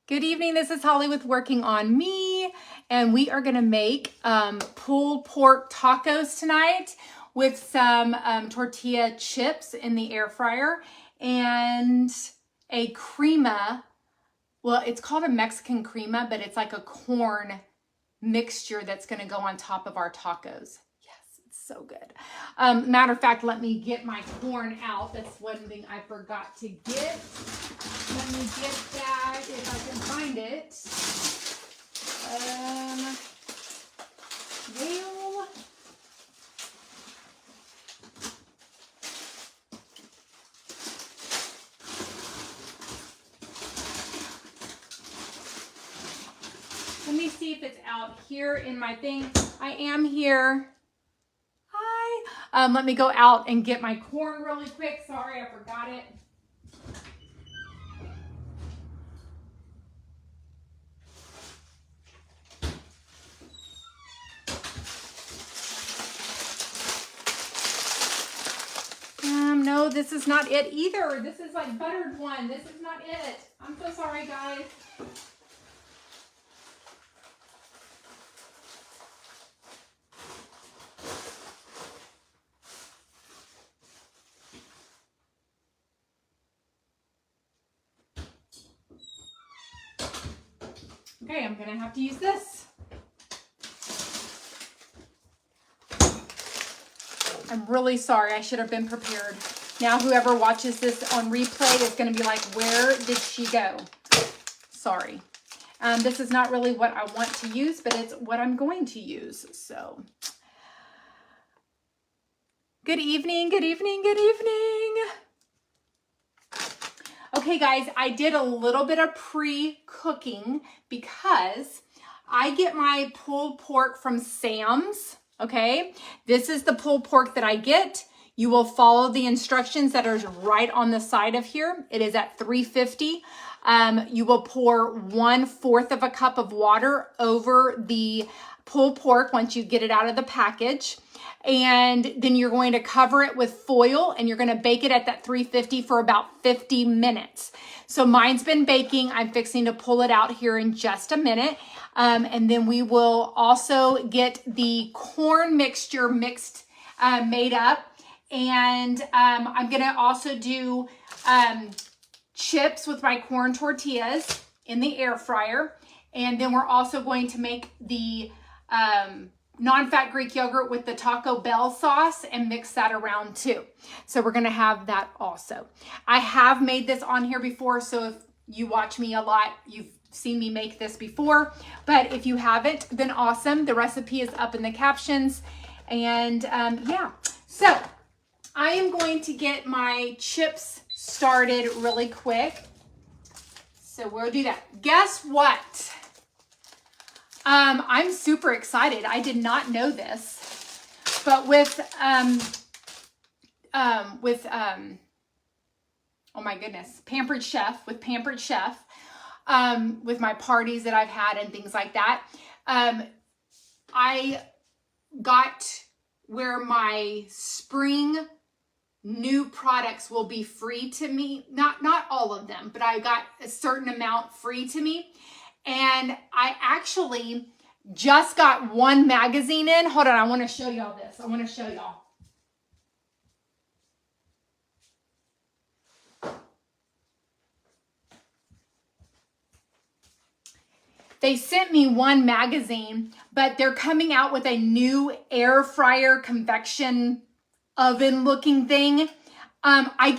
Good evening, this is Holly with Working on Me, and we are gonna make pulled pork tacos tonight with some tortilla chips in the air fryer and a crema. Well, it's called a Mexican crema, but it's like a corn mixture that's gonna go on top of our tacos. Yes, it's so good. Matter of fact, let me get my corn out. That's one thing I forgot to get. Let me get that if I can find it. Well, let me see if it's out here in my thing. I am here. Hi. Let me go out and get my corn really quick. Sorry, I forgot it. No, this is not it either. This is like buttered one. This is not it. I'm so sorry, guys. Okay, I'm gonna have to use this. I'm really sorry. I should have been prepared. Now whoever watches this on replay is going to be like, where did she go? Sorry. This is not really what I want to use, but it's what I'm going to use. So, good evening, good evening, good evening. Okay, guys, I did a little bit of pre-cooking because I get my pulled pork from Sam's. Okay, this is the pulled pork that I get. You will follow the instructions that are right on the side of here. It is at 350. You will pour 1/4 of a cup of water over the pulled pork once you get it out of the package. And then you're going to cover it with foil and you're going to bake it at that 350 for about 50 minutes. So mine's been baking. I'm fixing to pull it out here in just a minute. And then we will also get the corn mixture made up. And I'm going to also do chips with my corn tortillas in the air fryer. And then we're also going to make the non-fat Greek yogurt with the Taco Bell sauce and mix that around too. So we're going to have that also. I have made this on here before, so if you watch me a lot, you've seen me make this before. But if you haven't, then awesome. The recipe is up in the captions. And yeah, so I am going to get my chips started really quick. So we'll do that. Guess what? I'm super excited. I did not know this, but with oh my goodness, Pampered Chef, with my parties that I've had and things like that, I got where my spring new products will be free to me. Not all of them, but I got a certain amount free to me. And I actually just got one magazine in. Hold on, I want to show y'all this. I want to show y'all. They sent me one magazine, but they're coming out with a new air fryer convection oven looking thing. I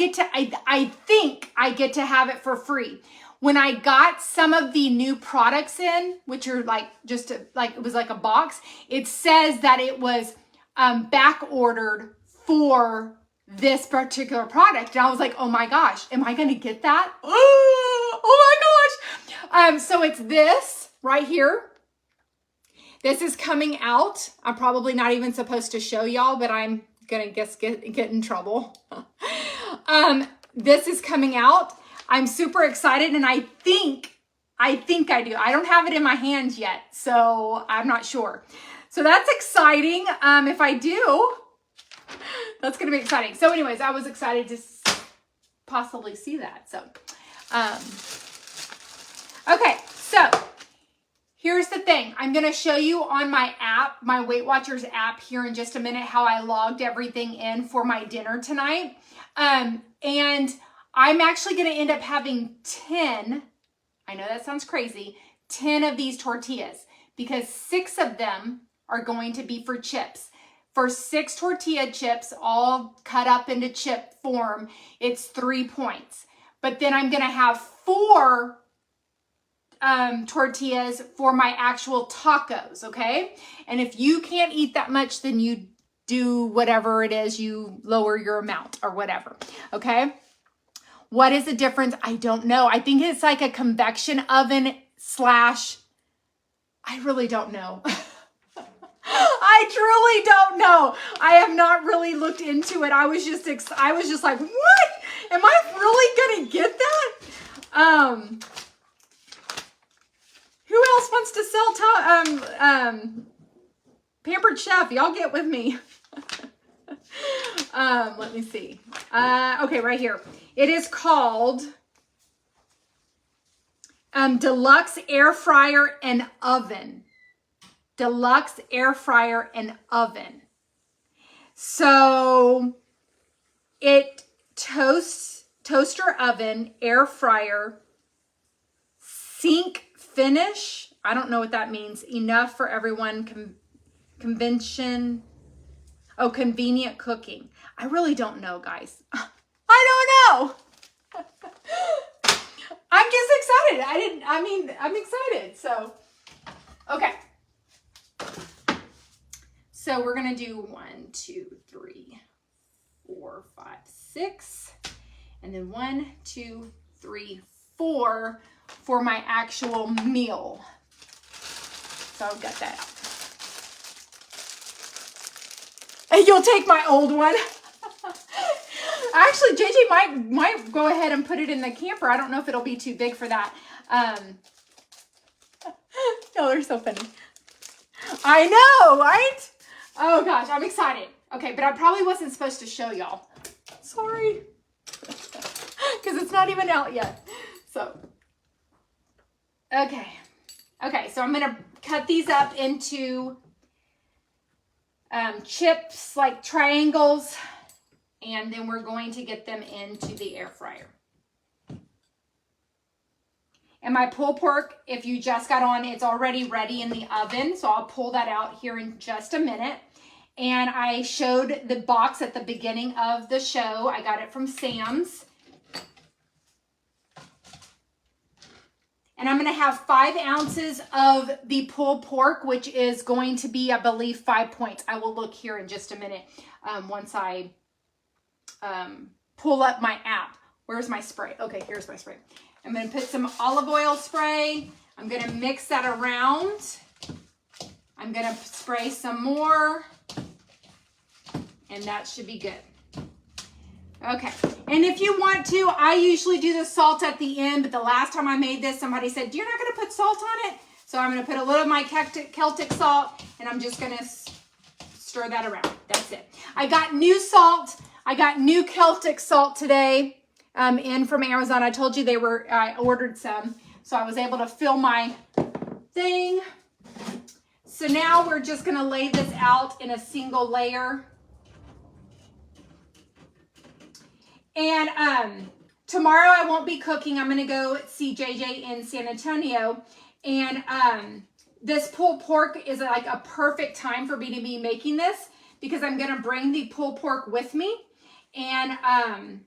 think I get to have it for free. When I got some of the new products in, which are like it was like a box, it says that it was back ordered for this particular product. And I was like, oh my gosh, am I going to get that? Oh my gosh. So it's this right here. This is coming out. I'm probably not even supposed to show y'all, but I'm going to get in trouble. This is coming out. I'm super excited, and I think I do. I don't have it in my hands yet, so I'm not sure. So that's exciting. If I do, that's going to be exciting. So anyways, I was excited to possibly see that. So, okay. thing. I'm going to show you on my app, my Weight Watchers app here in just a minute, how I logged everything in for my dinner tonight. And I'm actually going to end up having 10, I know that sounds crazy, 10 of these tortillas, because 6 of them are going to be for chips. For 6 tortilla chips, all cut up into chip form, it's 3 points. But then I'm going to have 4 tortillas for my actual tacos, okay? And if you can't eat that much, then you do whatever it is, you lower your amount or whatever, okay? What is the difference? I don't know. I think it's like a convection oven slash, I really don't know. I truly don't know. I have not really looked into it. I was just like, what? Am I really gonna get that? Who else wants to sell Pampered Chef? Y'all get with me. Let me see. Okay, right here. It is called Deluxe Air Fryer and Oven. Deluxe Air Fryer and Oven. So it toaster oven, air fryer, sink finish. I don't know what that means. Enough for everyone. Convenient cooking. I really don't know, guys. I don't know. I'm just excited. I'm excited. So, okay. So we're going to do 1, 2, 3, 4, 5, 6, and then 1, 2, 3, 4 for my actual meal. So I've got that out. And you'll take my old one. Actually, JJ might go ahead and put it in the camper. I don't know if it'll be too big for that. No, they're so funny. I know, right? Oh gosh, I'm excited. Okay, but I probably wasn't supposed to show y'all. Sorry. Because it's not even out yet. So, okay. Okay, so I'm going to cut these up into chips, like triangles, and then we're going to get them into the air fryer. And my pulled pork, if you just got on, it's already ready in the oven. So I'll pull that out here in just a minute. And I showed the box at the beginning of the show. I got it from Sam's. And I'm going to have 5 ounces of the pulled pork, which is going to be, I believe, 5 points. I will look here in just a minute once I pull up my app. Where's my spray? Okay, here's my spray. I'm going to put some olive oil spray. I'm going to mix that around. I'm going to spray some more. And that should be good. Okay. And if you want to, I usually do the salt at the end. But the last time I made this, somebody said, you're not going to put salt on it? So I'm going to put a little of my Celtic salt. And I'm just going to stir that around. That's it. I got new salt. I got new Celtic salt today. In from Amazon. I told you I ordered some, so I was able to fill my thing. So now we're just going to lay this out in a single layer. And tomorrow I won't be cooking. I'm going to go see JJ in San Antonio. And this pulled pork is like a perfect time for me to be making this, because I'm going to bring the pulled pork with me. And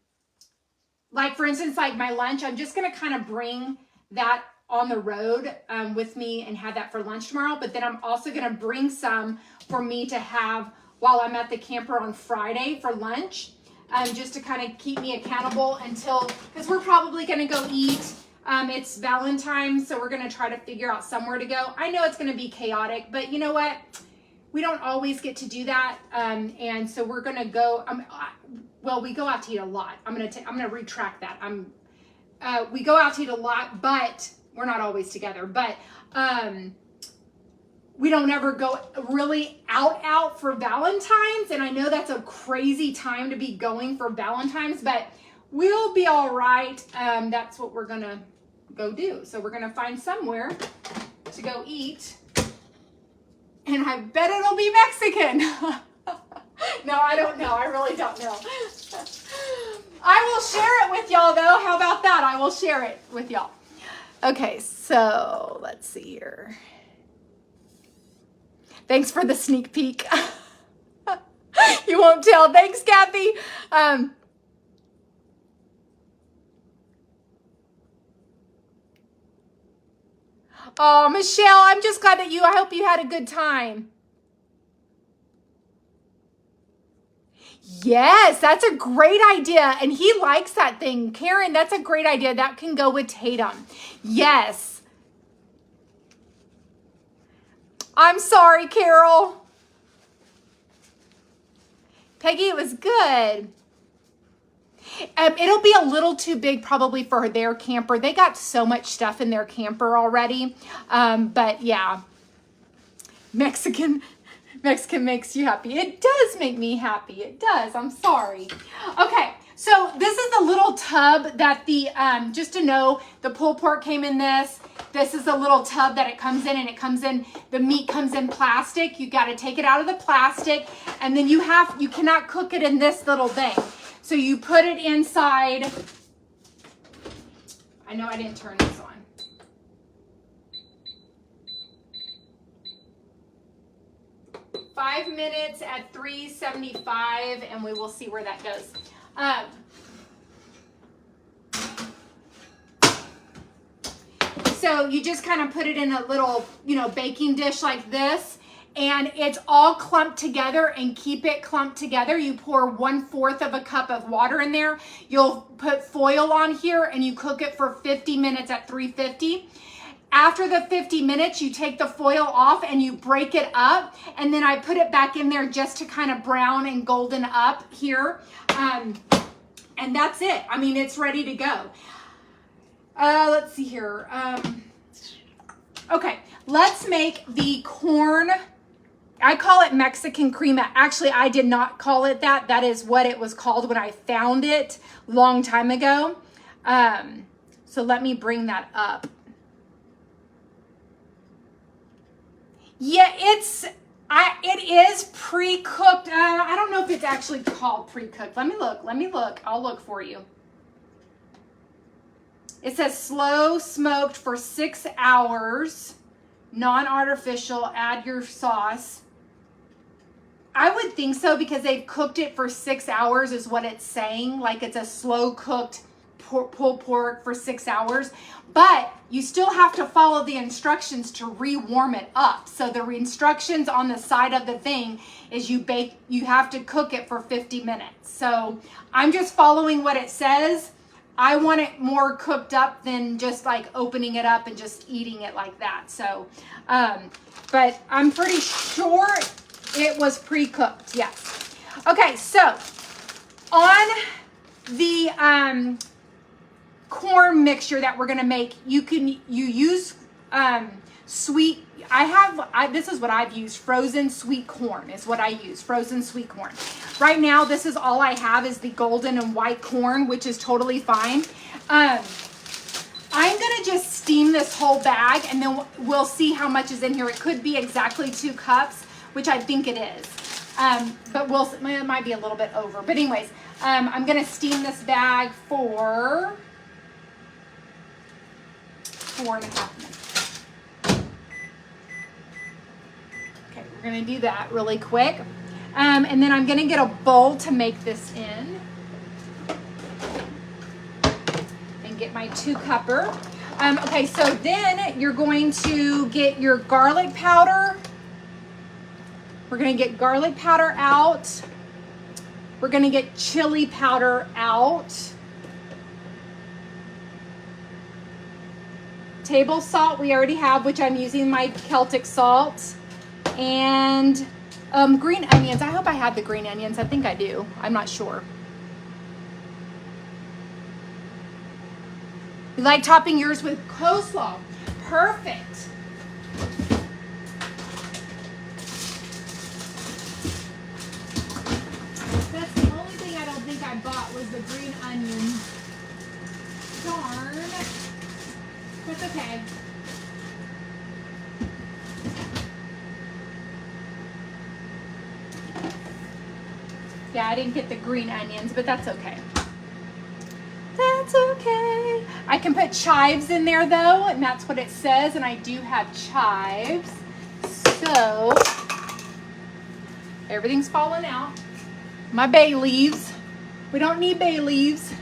like, for instance, like my lunch, I'm just going to kind of bring that on the road with me and have that for lunch tomorrow. But then I'm also going to bring some for me to have while I'm at the camper on Friday for lunch, just to kind of keep me accountable until, because we're probably going to go eat. It's Valentine's, so we're going to try to figure out somewhere to go. I know it's going to be chaotic, but you know what? We don't always get to do that. And so we're going to go, well, we go out to eat a lot. I'm going to retract that. We go out to eat a lot, but we're not always together. But we don't ever go really out for Valentine's. And I know that's a crazy time to be going for Valentine's, but we'll be all right. That's what we're going to go do. So we're going to find somewhere to go eat. and I bet it'll be Mexican. No, I don't know. I really don't know. I will share it with y'all though. How about that? I will share it with y'all. Okay, so let's see here. Thanks for the sneak peek. You won't tell. Thanks, Kathy. Oh, Michelle, I'm just glad that I hope you had a good time. Yes, that's a great idea. And he likes that thing. Karen, that's a great idea. That can go with Tatum. Yes. I'm sorry, Carol. Peggy, it was good. It'll be a little too big probably for their camper. They got so much stuff in their camper already. But yeah, Mexican makes you happy. It does make me happy. It does. I'm sorry. Okay. So this is the little tub that just to know, the pulled pork came in this. This is the little tub that it comes in, and the meat comes in plastic. You got to take it out of the plastic, and then you cannot cook it in this little thing. So you put it inside. I know I didn't turn this on. Five minutes at 375, and we will see where that goes. So you just kind of put it in a little, baking dish like this, and it's all clumped together, and keep it clumped together. You pour 1/4 of a cup of water in there. You'll put foil on here, and you cook it for 50 minutes at 350. After the 50 minutes, you take the foil off and you break it up, and then I put it back in there just to kind of brown and golden up here. And that's it. I mean, it's ready to go. Let's see here. Okay, let's make the corn. I call it Mexican crema. Actually, I did not call it that. That is what it was called when I found it a long time ago. So let me bring that up. Yeah, it is pre-cooked. I don't know if it's actually called pre-cooked. Let me look. I'll look for you. It says slow smoked for 6 hours, non-artificial, add your sauce. I would think so because they've cooked it for 6 hours is what it's saying. Like it's a slow cooked pulled pork for 6 hours. But you still have to follow the instructions to rewarm it up. So the instructions on the side of the thing is you have to cook it for 50 minutes. So I'm just following what it says. I want it more cooked up than just like opening it up and just eating it like that. So, but I'm pretty sure it was pre-cooked. Yes. Okay. So on the, corn mixture that we're going to make, you use sweet. This is what I've used. Frozen sweet corn is what I use. Frozen sweet corn. Right now, this is all I have is the golden and white corn, which is totally fine. I'm going to just steam this whole bag, and then we'll see how much is in here. It could be exactly 2 cups, which I think it is. But it might be a little bit over. But anyways, I'm going to steam this bag for 4.5 minutes. Okay, we're gonna do that really quick. And then I'm gonna get a bowl to make this in. And get my 2-cupper. Okay, so then you're going to get your garlic powder. We're gonna get garlic powder out. We're gonna get chili powder out. Table salt we already have, which I'm using my Celtic salt, and green onions. I hope I have the green onions. I think I do. I'm not sure. You like topping yours with coleslaw? Perfect. That's the only thing I don't think I bought was the green onions. Darn. That's okay. Yeah, I didn't get the green onions, but that's okay. That's okay. I can put chives in there though, and that's what it says, and I do have chives. So, everything's falling out. My bay leaves. We don't need bay leaves.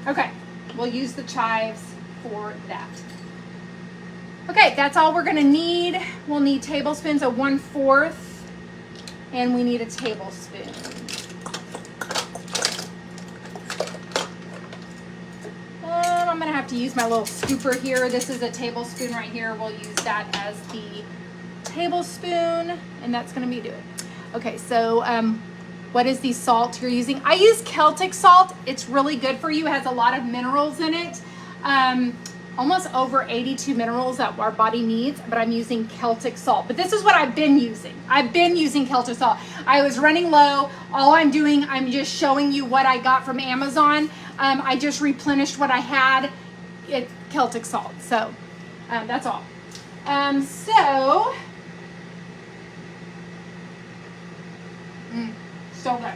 Okay, we'll use the chives for that. Okay, that's all we're gonna need. We'll need tablespoons of 1/4, and we need a tablespoon. And I'm gonna have to use my little scooper here. This is a tablespoon right here. We'll use that as the tablespoon, and that's gonna be it. Okay, so what is the salt you're using? I use Celtic salt. It's really good for you. It has a lot of minerals in it. Almost over 82 minerals that our body needs, but I'm using Celtic salt. But this is what I've been using. I've been using Celtic salt. I was running low. All I'm doing, I'm just showing you what I got from Amazon. I just replenished what I had. It's Celtic salt. So that's all. So good.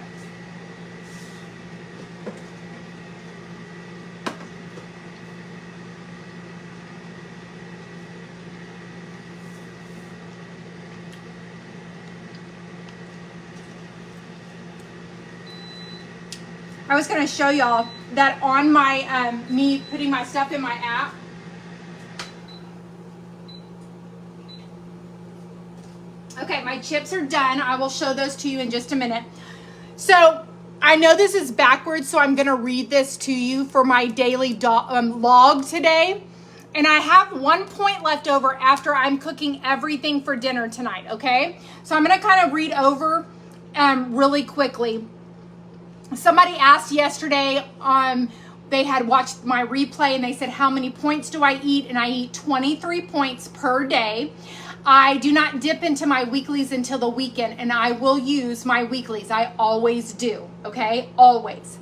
I was going to show y'all that on my, me putting my stuff in my app. Okay, my chips are done. I will show those to you in just a minute. So I know this is backwards, so I'm going to read this to you for my daily log today. And I have 1 point left over after I'm cooking everything for dinner tonight, okay? So I'm going to kind of read over really quickly. Somebody asked yesterday, they had watched my replay and they said, how many points do I eat? And I eat 23 points per day. I do not dip into my weeklies until the weekend, and I will use my weeklies. I always do, okay? Always.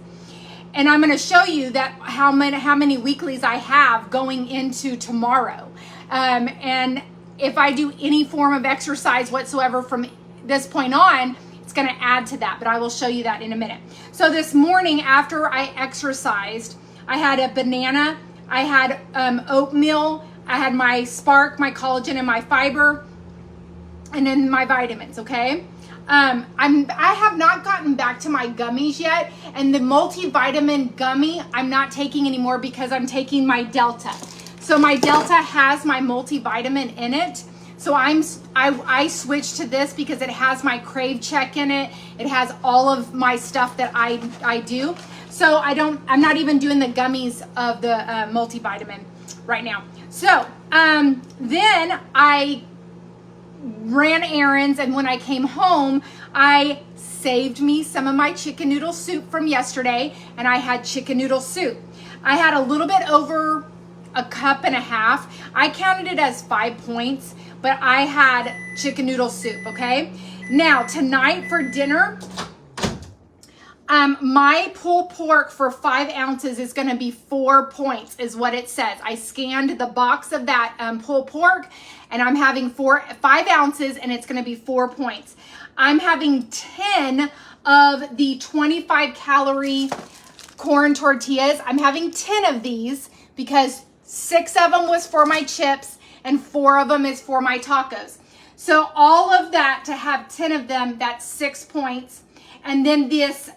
And I'm going to show you that how many weeklies I have going into tomorrow. And if I do any form of exercise whatsoever from this point on, it's going to add to that, but I will show you that in a minute. So this morning after I exercised, I had a banana, I had oatmeal, I had my Spark, my collagen, and my fiber, and then my vitamins, okay? I have not gotten back to my gummies yet, and the multivitamin gummy I'm not taking anymore because I'm taking my Delta. So my Delta has my multivitamin in it. So I switched to this because it has my Crave check in it. It has all of my stuff that I do. So I'm not even doing the gummies of the multivitamin right now. So then I ran errands, and when I came home, I saved me some of my chicken noodle soup from yesterday, and I had chicken noodle soup. I had a little bit over a cup and a half. I counted it as 5 points, but I had chicken noodle soup, okay? Now, tonight for dinner, my pulled pork for 5 ounces is gonna be 4 points, is what it says. I scanned the box of that pulled pork, and I'm having 5 ounces, and it's gonna be 4 points. I'm having 10 of the 25 calorie corn tortillas. I'm having 10 of these because 6 of them was for my chips and 4 of them is for my tacos. So all of that, to have 10 of them, that's 6 points. And then this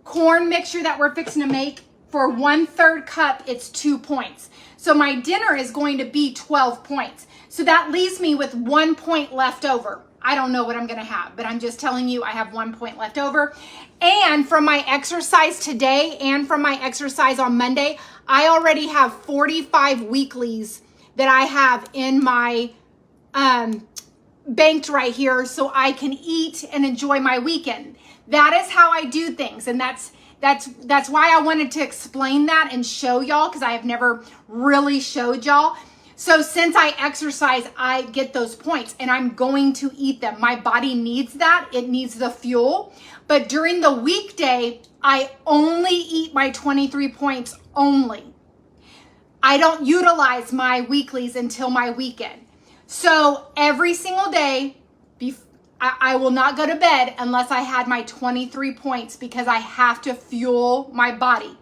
corn mixture that we're fixing to make, for 1/3 cup, it's 2 points. So my dinner is going to be 12 points. So that leaves me with 1 point left over. I don't know what I'm gonna have, but I'm just telling you I have 1 point left over. And from my exercise today and from my exercise on Monday, I already have 45 weeklies that I have in my banked right here, so I can eat and enjoy my weekend. That is how I do things, and that's why I wanted to explain that and show y'all, because I have never really showed y'all. So since I exercise, I get those points, and I'm going to eat them. My body needs that. It needs the fuel. But during the weekday, I only eat my 23 points only. I don't utilize my weeklies until my weekend. So every single day, I will not go to bed unless I had my 23 points because I have to fuel my body.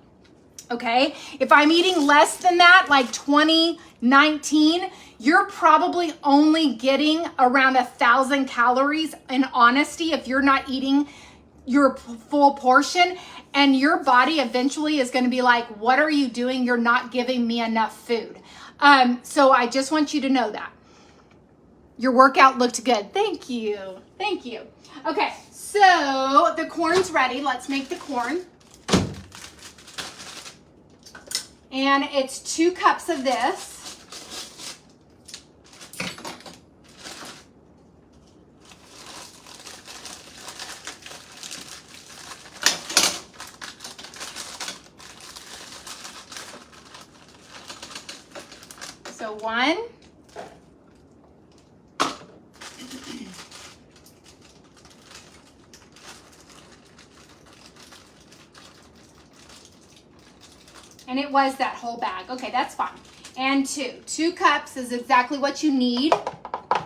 Okay? If I'm eating less than that, like 20, 19, you're probably only getting around 1,000 calories in honesty if you're not eating your full portion, and your body eventually is going to be like, what are you doing? You're not giving me enough food. So I just want you to know that. Your workout looked good. Thank you. Thank you. Okay, so the corn's ready. Let's make the corn. And it's 2 cups of this. So 1. And it was that whole bag. Okay, that's fine. And 2. 2 cups is exactly what you need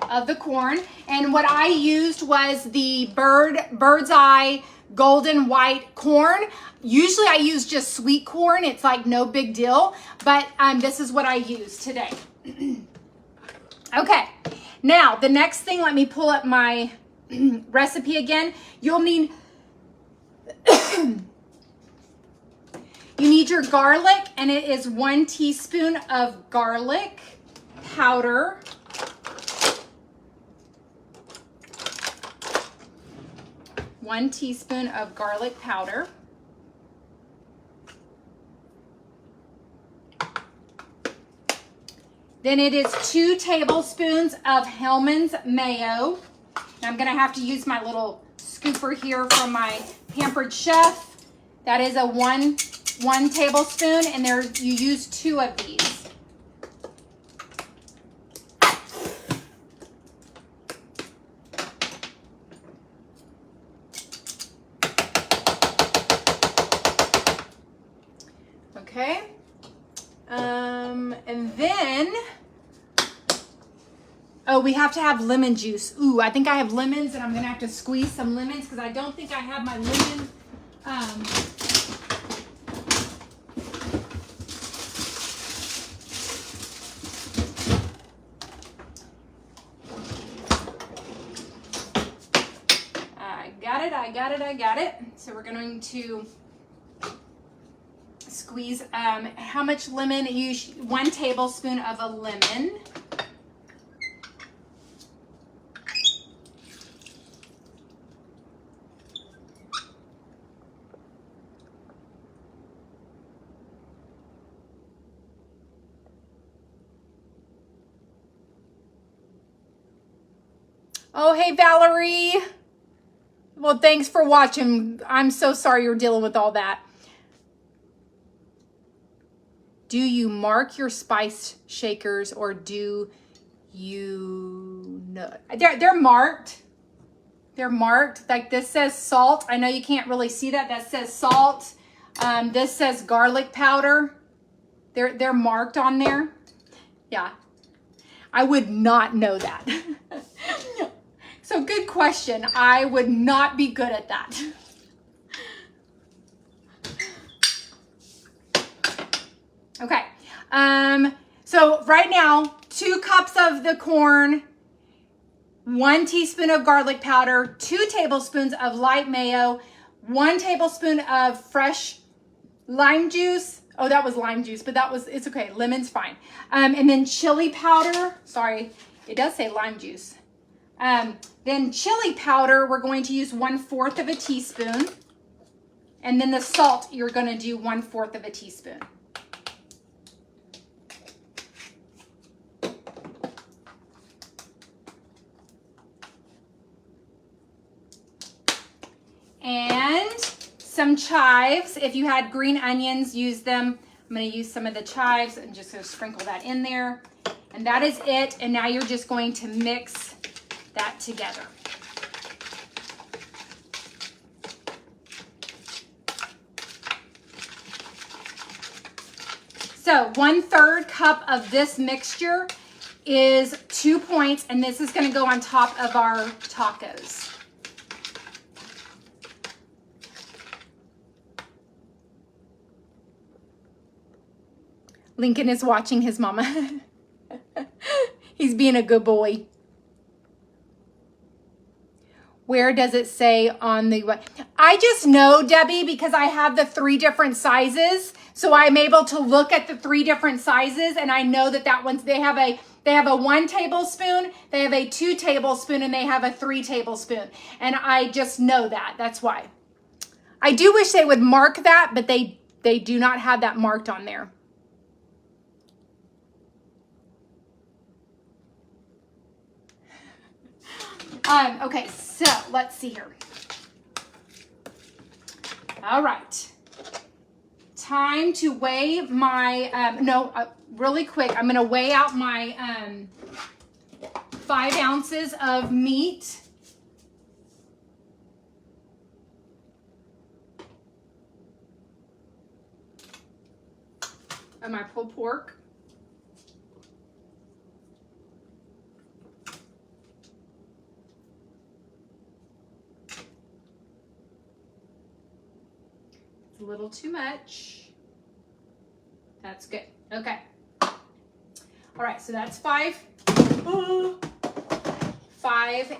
of the corn. And what I used was the bird's eye golden white corn. Usually I use just sweet corn. It's like no big deal. But this is what I use today. Okay. Now, the next thing, let me pull up my recipe again. You'll need... You need your garlic, and it is 1 teaspoon of garlic powder. One teaspoon of garlic powder. Then it is 2 tablespoons of Hellman's mayo. I'm gonna have to use my little scooper here from my Pampered Chef. That is a one tablespoon, and you use 2 of these. Okay. And then, oh, we have to have lemon juice. Ooh, I think I have lemons, and I'm gonna have to squeeze some lemons because I don't think I have my lemon. I got it. So we're going to squeeze, how much lemon? 1 tablespoon of a lemon. Oh, hey, Valerie. Well, thanks for watching. I'm so sorry you're dealing with all that. Do you mark your spice shakers, or do you know? They're marked. They're marked. Like this says salt. I know you can't really see that. That says salt. This says garlic powder. They're marked on there. Yeah. I would not know that. So good question. I would not be good at that. Okay. So right now, 2 cups of the corn, 1 teaspoon of garlic powder, 2 tablespoons of light mayo, 1 tablespoon of fresh lime juice. Oh, that was lime juice, but it's okay. Lemon's fine. And then chili powder. Sorry, it does say lime juice. Then chili powder, we're going to use 1/4 of a teaspoon. And then the salt, you're going to do 1/4 of a teaspoon. And some chives. If you had green onions, use them. I'm going to use some of the chives and just going to sprinkle that in there. And that is it. And now you're just going to mix that together. So 1/3 cup of this mixture is 2 points, and this is gonna go on top of our tacos. Lincoln is watching his mama. He's being a good boy. Where does it say on the, I just know, Debbie, because I have the 3 different sizes. So I'm able to look at the 3 different sizes, and I know that that one's, they have a 1 tablespoon, they have a 2 tablespoon, and they have a 3 tablespoon. And I just know that, that's why. I do wish they would mark that, but they do not have that marked on there. Okay, so let's see here. All right. Time to weigh my, really quick, I'm going to weigh out my 5 ounces of meat. And my pulled pork. A little too much. That's good. Okay. All right, so that's 5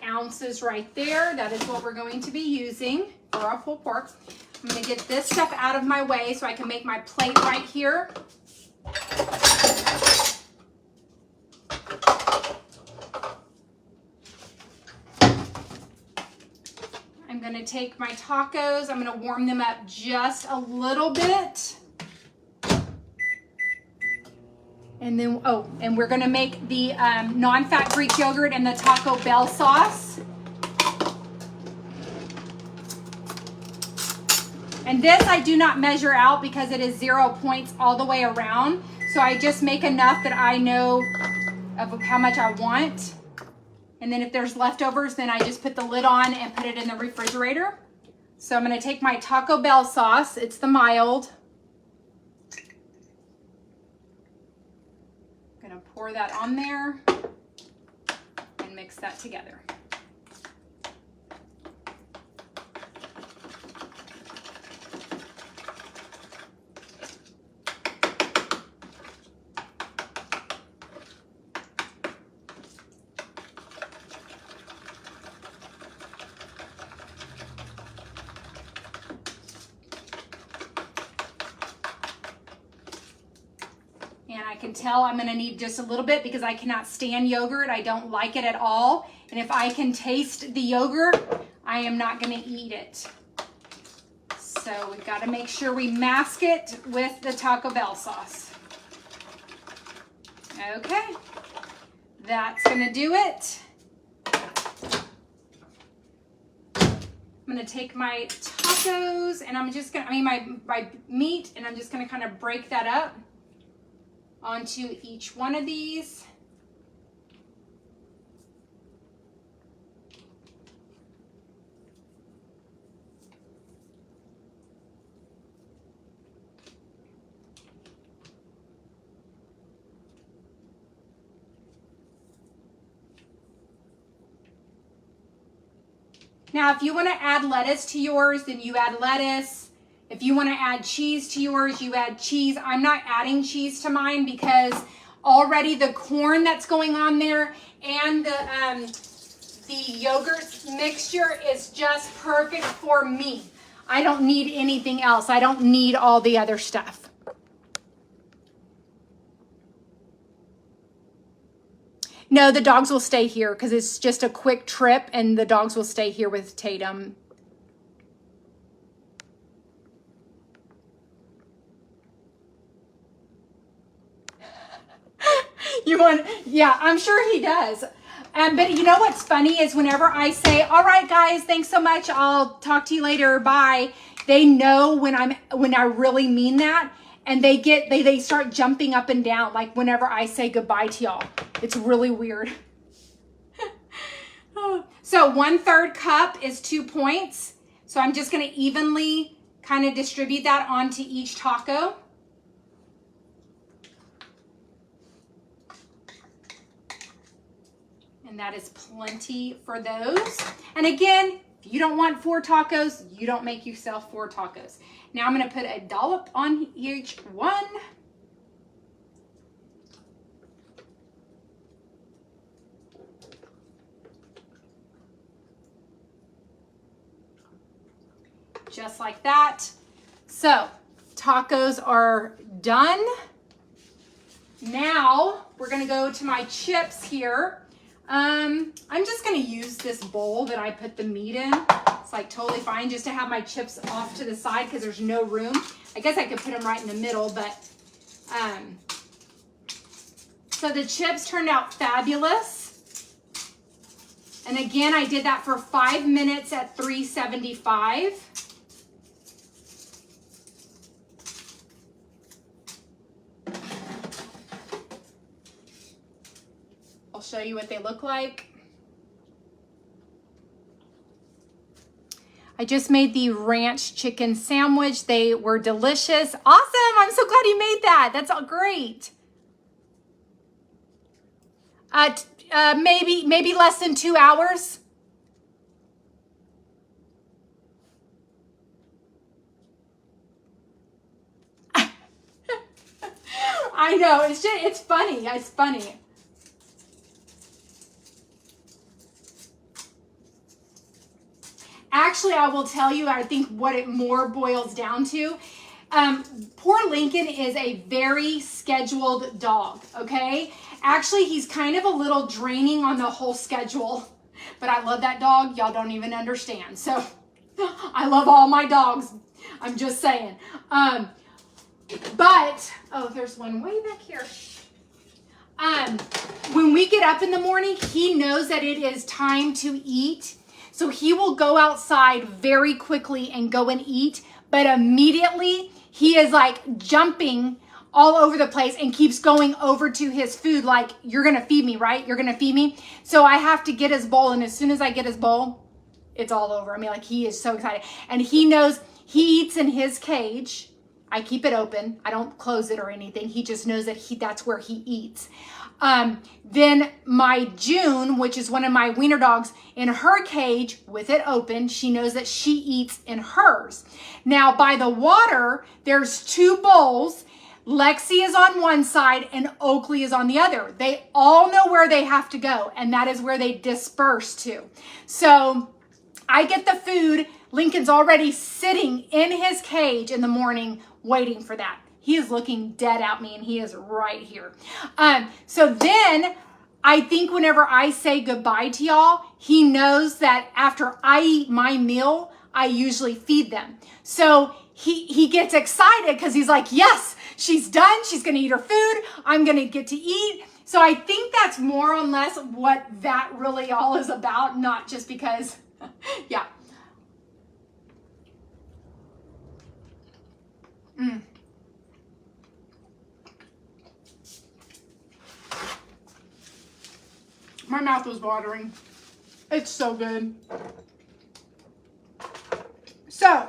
ounces right there. That is what we're going to be using for our pulled pork. I'm going to get this stuff out of my way so I can make my plate right here. I'm going to take my tacos. I'm going to warm them up just a little bit. And then, and we're going to make the non-fat Greek yogurt and the Taco Bell sauce. And this I do not measure out because it is 0 points all the way around. So I just make enough that I know of how much I want. And then if there's leftovers, then I just put the lid on and put it in the refrigerator. So I'm going to take my Taco Bell sauce. It's the mild. I'm going to pour that on there and mix that together. And I can tell I'm gonna need just a little bit because I cannot stand yogurt. I don't like it at all. And if I can taste the yogurt, I am not gonna eat it. So we've gotta make sure we mask it with the Taco Bell sauce. Okay, that's gonna do it. I'm gonna take my tacos and I'm just gonna, my meat, and I'm just gonna kind of break that up onto each one of these. Now, if you want to add lettuce to yours, then you add lettuce. If you want to add cheese to yours, you add cheese. I'm not adding cheese to mine because already the corn that's going on there and the yogurt mixture is just perfect for me. I don't need anything else. I don't need all the other stuff. No, the dogs will stay here because it's just a quick trip and the dogs will stay here with Tatum. Yeah, I'm sure he does. But you know what's funny is whenever I say, all right, guys, thanks so much. I'll talk to you later. Bye. They know when I really mean that. And they start jumping up and down, like whenever I say goodbye to y'all. It's really weird. So 1/3 cup is 2 points. So I'm just going to evenly kind of distribute that onto each taco. And that is plenty for those. And again, if you don't want 4 tacos, you don't make yourself 4 tacos. Now I'm going to put a dollop on each one. Just like that. So tacos are done. Now we're gonna go to my chips here. I'm just gonna use this bowl that I put the meat in. It's like totally fine just to have my chips off to the side because there's no room. I guess I could put them right in the middle, but so the chips turned out fabulous. And again, I did that for 5 minutes at 375. I'll show you what they look like. I just made the ranch chicken sandwich. They were delicious. Awesome. I'm so glad you made that. That's all great. Maybe less than 2 hours. I know. It's funny. It's funny. Actually, I will tell you, I think what it more boils down to, poor Lincoln is a very scheduled dog, okay? Actually, he's kind of a little draining on the whole schedule, but I love that dog. Y'all don't even understand. So I love all my dogs. I'm just saying. But, oh, there's one way back here. When we get up in the morning, he knows that it is time to eat. So he will go outside very quickly and go and eat, but immediately he is like jumping all over the place and keeps going over to his food like, you're going to feed me, right? You're going to feed me. So I have to get his bowl, and as soon as I get his bowl, it's all over. I mean, like, he is so excited. And he knows he eats in his cage. I keep it open. I don't close it or anything. He just knows that that's where he eats. Then my June, which is one of my wiener dogs, in her cage with it open, she knows that she eats in hers. Now by the water, there's 2 bowls. Lexi is on one side and Oakley is on the other. They all know where they have to go, and that is where they disperse to. So I get the food. Lincoln's already sitting in his cage in the morning waiting for that. He is looking dead at me, and he is right here. So then I think whenever I say goodbye to y'all, he knows that after I eat my meal, I usually feed them. So he gets excited because he's like, yes, she's done. She's going to eat her food. I'm going to get to eat. So I think that's more or less what that really all is about, not just because, yeah. My mouth was watering. It's so good. So,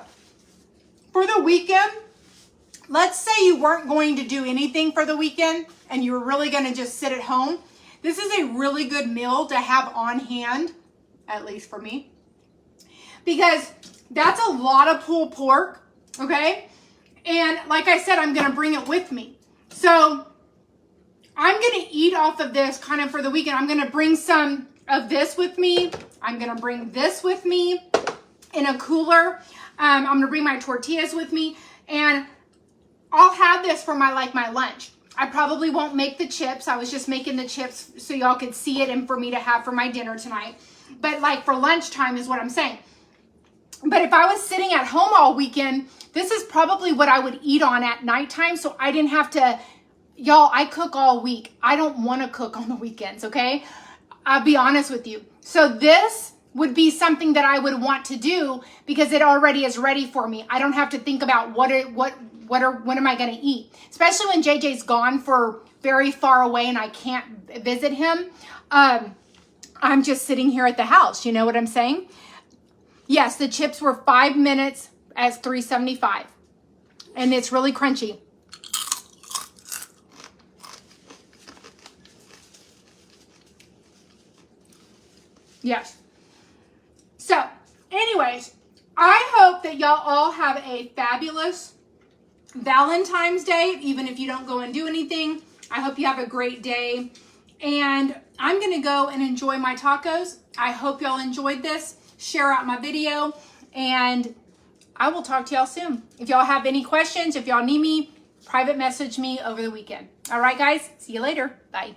for the weekend, let's say you weren't going to do anything for the weekend and you were really going to just sit at home. This is a really good meal to have on hand, at least for me, because that's a lot of pulled pork, okay? And like I said, I'm going to bring it with me. So I'm going to eat off of this kind of for the weekend. I'm going to bring some of this with me. I'm going to bring this with me in a cooler. I'm going to bring my tortillas with me, and I'll have this for my lunch. I probably won't make the chips. I was just making the chips so y'all could see it and for me to have for my dinner tonight. But like for lunchtime is what I'm saying. But if I was sitting at home all weekend, this is probably what I would eat on at nighttime, so I didn't have to. Y'all, I cook all week. I don't want to cook on the weekends, okay? I'll be honest with you. So this would be something that I would want to do because it already is ready for me. I don't have to think about what am I going to eat? Especially when JJ's gone for very far away and I can't visit him. I'm just sitting here at the house. You know what I'm saying? Yes, the chips were 5 minutes at 375. And it's really crunchy. Yes. So, anyways, I hope that y'all all have a fabulous Valentine's Day, even if you don't go and do anything. I hope you have a great day. And I'm going to go and enjoy my tacos. I hope y'all enjoyed this. Share out my video. And I will talk to y'all soon. If y'all have any questions, if y'all need me, private message me over the weekend. All right, guys. See you later. Bye.